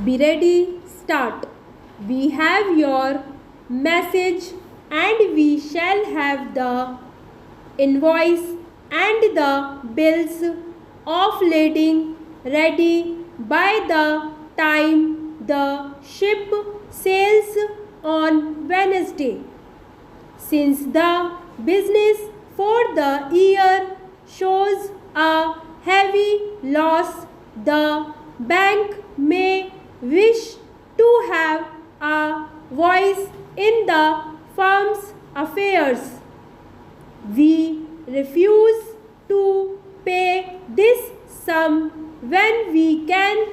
Be ready, start. We have your message and we shall have the invoice and the bills of lading ready by the time the ship sails on Wednesday. Since the business for the year shows a heavy loss, the bank may wish to have a voice in the firm's affairs. We refuse to pay this sum when we can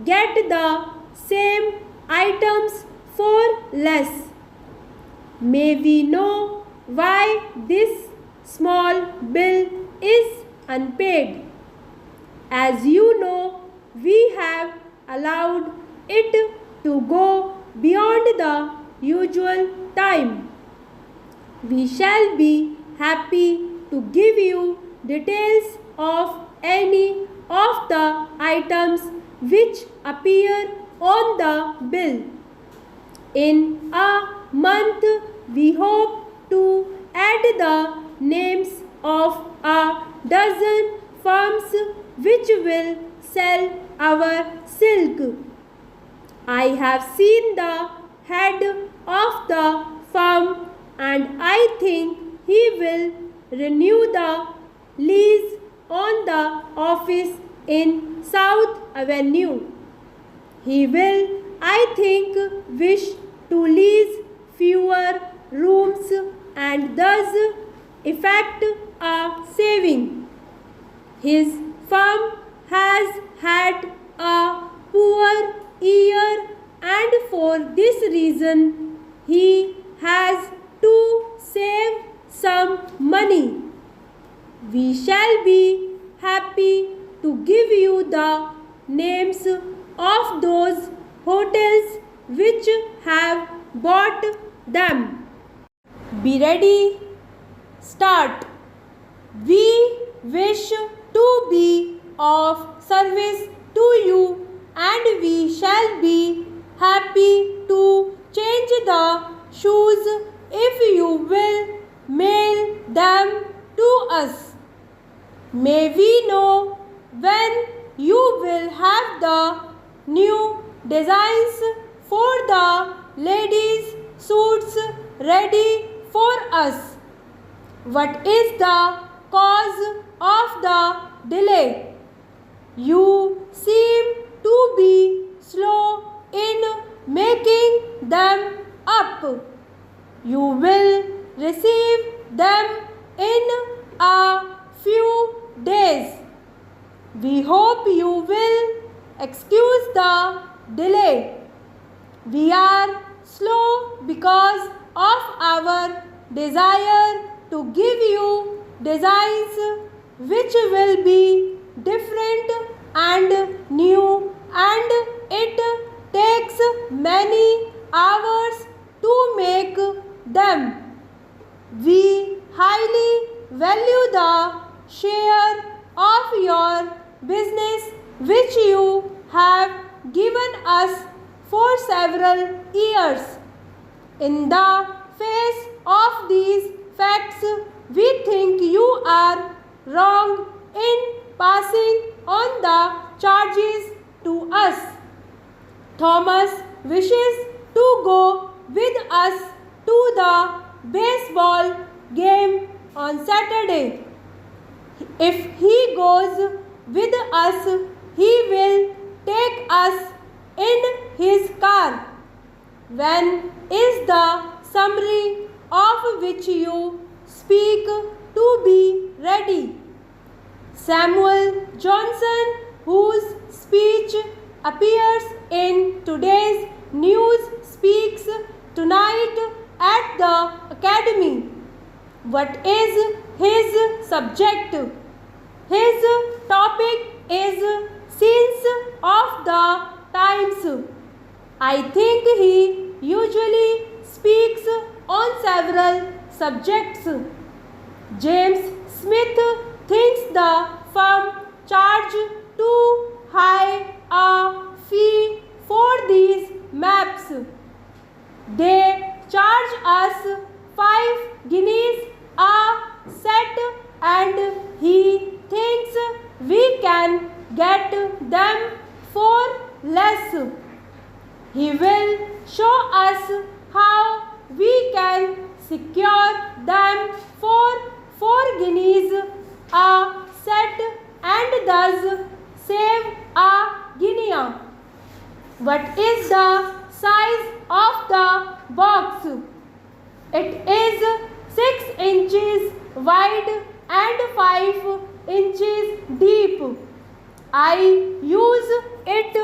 get the same items for less. May we know why this small bill is unpaid? As you know, we have allowed it to go beyond the usual time. We shall be happy to give you details of any of the items which appear on the bill. In a month, we hope to add the names of a dozen firms which will sell our silk. I have seen the head of the firm and I think he will renew the lease on the office in South Avenue. He will, I think, wish to lease fewer rooms and thus effect a saving. His firm has had a poor year and for this reason he has to save some money. We shall be happy to give you the names of those hotels which have bought them. Be ready, start. We wish to be of service to you and we shall be happy to change the shoes if you will mail them to us. May we know when you will have the new designs for the ladies' suits ready for us. What is the cause of the delay? You seem to be slow in making them up. You will receive them in a few days. We hope you will excuse the delay. We are slow because of our desire to give you designs which will be different and new and it takes many hours to make them. We highly value the share of your business which you have given us for several years. In the face of these facts, we think you are wrong in passing on the charges to us. Thomas wishes to go with us to the baseball game on Saturday. If he goes with us, he will take us in his car. When is the summary of which you speak to be ready? Samuel Johnson, whose speech appears in today's news, speaks tonight at the Academy. What is his subject? His topic is Sins of the Times. I think he usually speaks on several subjects. James Smith thinks the firm charge too high a fee for They charge us 5 guineas a set and he thinks we can get them for less. He will show us how we can secure them for 4 guineas a set and thus save a guinea. What is the size of the box? It is 6 inches wide and 5 inches deep. I use it